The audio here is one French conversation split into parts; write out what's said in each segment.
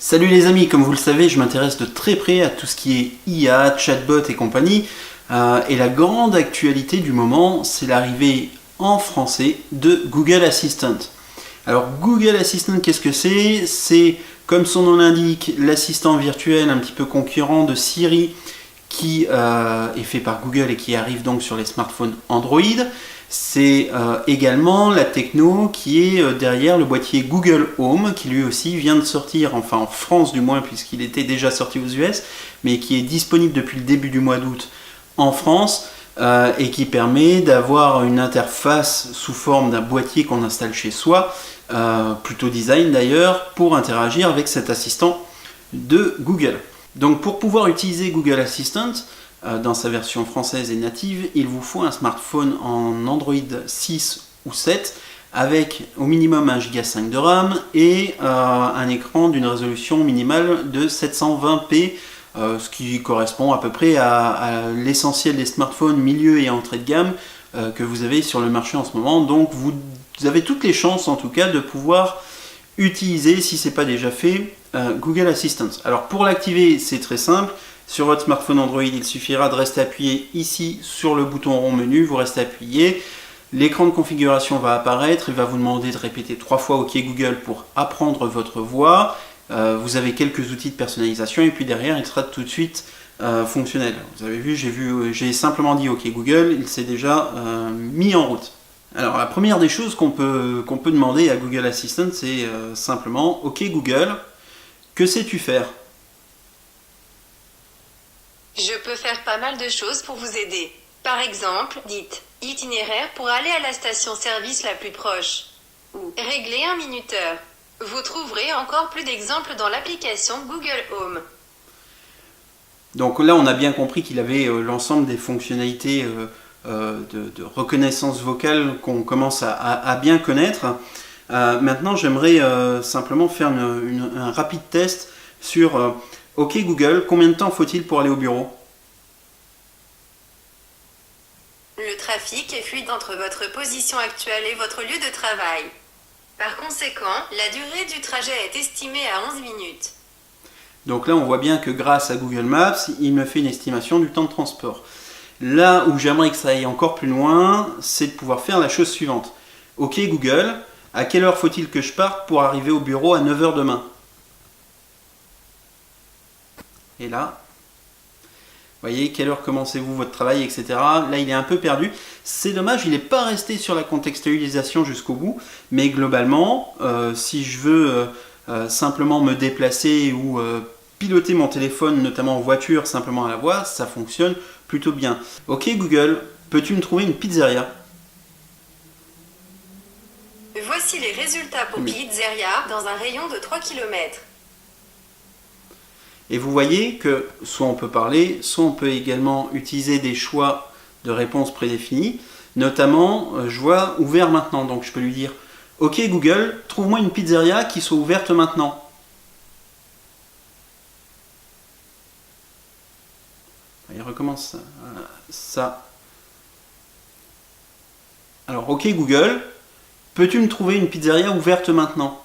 Salut les amis, comme vous le savez, je m'intéresse de très près à tout ce qui est IA, chatbot et compagnie. Et la grande actualité du moment, c'est l'arrivée en français de Google Assistant. Alors Google Assistant, qu'est-ce que c'est? C'est, comme son nom l'indique, l'assistant virtuel un petit peu concurrent de Siri qui est fait par Google et qui arrive donc sur les smartphones Android. C'est également la techno qui est derrière le boîtier Google Home, qui lui aussi vient de sortir, enfin en France du moins, puisqu'il était déjà sorti aux US, mais qui est disponible depuis le début du mois d'août en France, et qui permet d'avoir une interface sous forme d'un boîtier qu'on installe chez soi, plutôt design d'ailleurs, pour interagir avec cet assistant de Google. Donc pour pouvoir utiliser Google Assistant, dans sa version française et native, il vous faut un smartphone en Android 6 ou 7 avec au minimum 1,5 Go de RAM et un écran d'une résolution minimale de 720p, ce qui correspond à peu près à l'essentiel des smartphones milieu et entrée de gamme que vous avez sur le marché en ce moment. Donc vous avez toutes les chances en tout cas de pouvoir utiliser, si ce n'est pas déjà fait, Google Assistant. Alors pour l'activer, c'est très simple. Sur votre smartphone Android, il suffira de rester appuyé ici sur le bouton rond menu, vous restez appuyé, l'écran de configuration va apparaître, il va vous demander de répéter 3 fois OK Google pour apprendre votre voix. Vous avez quelques outils de personnalisation et puis derrière il sera tout de suite fonctionnel. Vous avez vu, j'ai simplement dit OK Google, il s'est déjà mis en route. Alors la première des choses qu'on peut demander à Google Assistant, c'est simplement OK Google, que sais-tu faire ? Je peux faire pas mal de choses pour vous aider. Par exemple, dites itinéraire pour aller à la station-service la plus proche. Ou régler un minuteur. Vous trouverez encore plus d'exemples dans l'application Google Home. Donc là, on a bien compris qu'il avait l'ensemble des fonctionnalités de reconnaissance vocale qu'on commence à bien connaître. Maintenant, j'aimerais simplement faire un rapide test sur OK Google, combien de temps faut-il pour aller au bureau ? Le trafic est fluide entre votre position actuelle et votre lieu de travail. Par conséquent, la durée du trajet est estimée à 11 minutes. Donc là, on voit bien que grâce à Google Maps, il me fait une estimation du temps de transport. Là où j'aimerais que ça aille encore plus loin, c'est de pouvoir faire la chose suivante. OK Google, à quelle heure faut-il que je parte pour arriver au bureau à 9h demain ? Et là, vous voyez, quelle heure commencez-vous votre travail, etc. Là, il est un peu perdu. C'est dommage, il n'est pas resté sur la contextualisation jusqu'au bout. Mais globalement, si je veux simplement me déplacer ou piloter mon téléphone, notamment en voiture, simplement à la voix, ça fonctionne plutôt bien. OK Google, peux-tu me trouver une pizzeria ? Voici les résultats pour pizzeria dans un rayon de 3 km. Et vous voyez que soit on peut parler, soit on peut également utiliser des choix de réponses prédéfinis. Notamment, je vois ouvert maintenant. Donc je peux lui dire OK Google, trouve-moi une pizzeria qui soit ouverte maintenant. Il recommence ça. Alors OK Google, peux-tu me trouver une pizzeria ouverte maintenant ?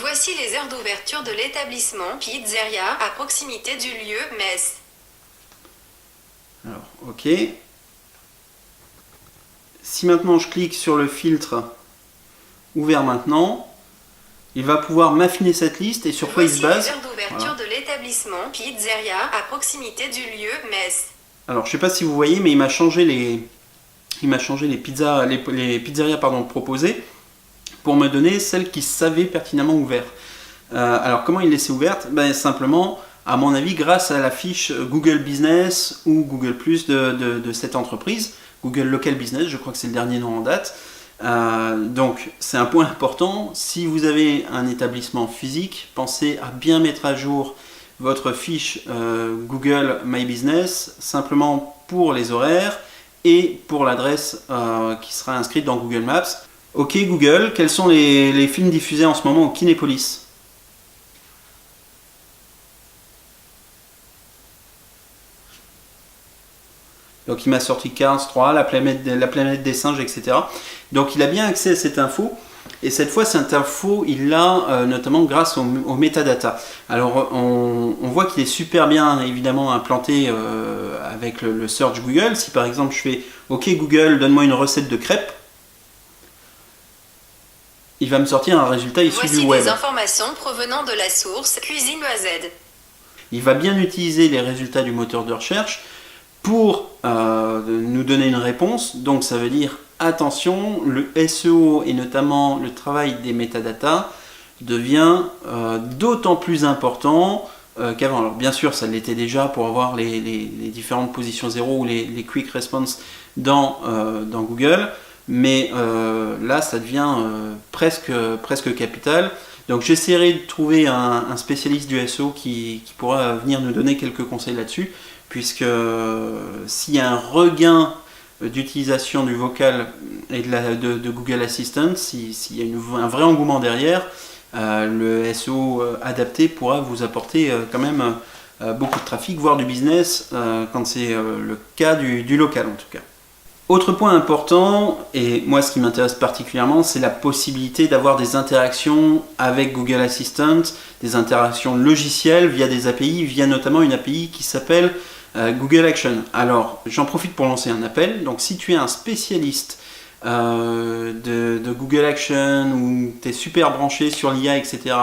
Voici les heures d'ouverture de l'établissement Pizzeria à proximité du lieu Metz. Alors, OK. Si maintenant je clique sur le filtre ouvert maintenant, il va pouvoir m'affiner cette liste et sur quoi il se base. Voici les heures d'ouverture de l'établissement Pizzeria à proximité du lieu Metz. Alors, je ne sais pas si vous voyez, mais il m'a changé les pizzerias proposées pour me donner celles qui savaient pertinemment ouvert. Alors comment il les sait ouvertes ? Simplement, à mon avis, grâce à la fiche Google Business ou Google Plus de cette entreprise, Google Local Business, je crois que c'est le dernier nom en date. Donc c'est un point important, si vous avez un établissement physique, pensez à bien mettre à jour votre fiche Google My Business, simplement pour les horaires et pour l'adresse qui sera inscrite dans Google Maps. OK Google, quels sont les films diffusés en ce moment au Kinépolis ? Donc il m'a sorti Cars 3, la planète des singes, etc. Donc il a bien accès à cette info. Et cette fois, cette info, il l'a notamment grâce aux metadata. Alors, on voit qu'il est super bien, évidemment, implanté avec le search Google. Si par exemple, je fais « Ok Google, donne-moi une recette de crêpes », il va me sortir un résultat issu du web. Voici des informations provenant de la source Cuisine Loisette. Il va bien utiliser les résultats du moteur de recherche pour nous donner une réponse. Donc ça veut dire attention, le SEO et notamment le travail des métadatas devient d'autant plus important qu'avant. Alors bien sûr, ça l'était déjà pour avoir les différentes positions 0 ou les quick response dans Google, mais là ça devient presque capital. Donc j'essaierai de trouver un spécialiste du SEO qui pourra venir nous donner quelques conseils là-dessus, puisque s'il y a un regain d'utilisation du vocal et de Google Assistant, s'il y a un vrai engouement derrière, le SEO adapté pourra vous apporter quand même beaucoup de trafic, voire du business, quand c'est le cas du local en tout cas. Autre point important, et moi ce qui m'intéresse particulièrement, c'est la possibilité d'avoir des interactions avec Google Assistant, des interactions logicielles via des API, via notamment une API qui s'appelle Google Action. Alors j'en profite pour lancer un appel, donc si tu es un spécialiste de Google Action ou tu es super branché sur l'IA, etc.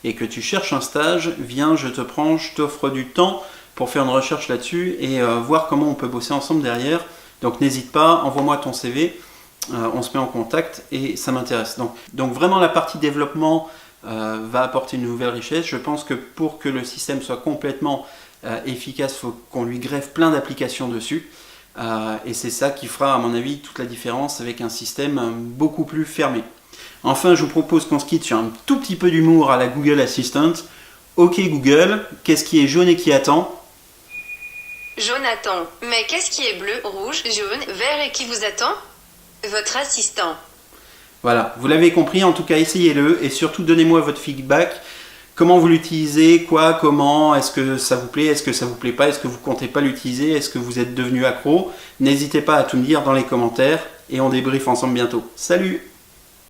et que tu cherches un stage, viens, je te prends, je t'offre du temps pour faire une recherche là-dessus et voir comment on peut bosser ensemble derrière. Donc n'hésite pas, envoie-moi ton CV, on se met en contact et ça m'intéresse. Donc vraiment la partie développement va apporter une nouvelle richesse. Je pense que pour que le système soit complètement efficace, il faut qu'on lui greffe plein d'applications dessus. Et c'est ça qui fera à mon avis toute la différence avec un système beaucoup plus fermé. Enfin, je vous propose qu'on se quitte sur un tout petit peu d'humour à la Google Assistant. Ok Google, qu'est-ce qui est jaune et qui attend ? Jonathan, mais qu'est-ce qui est bleu, rouge, jaune, vert et qui vous attend? Votre assistant. Voilà, vous l'avez compris, en tout cas essayez-le et surtout donnez-moi votre feedback. Comment vous l'utilisez, quoi, comment, est-ce que ça vous plaît, est-ce que ça vous plaît pas, est-ce que vous comptez pas l'utiliser, est-ce que vous êtes devenu accro? N'hésitez pas à tout me dire dans les commentaires et on débriefe ensemble bientôt. Salut!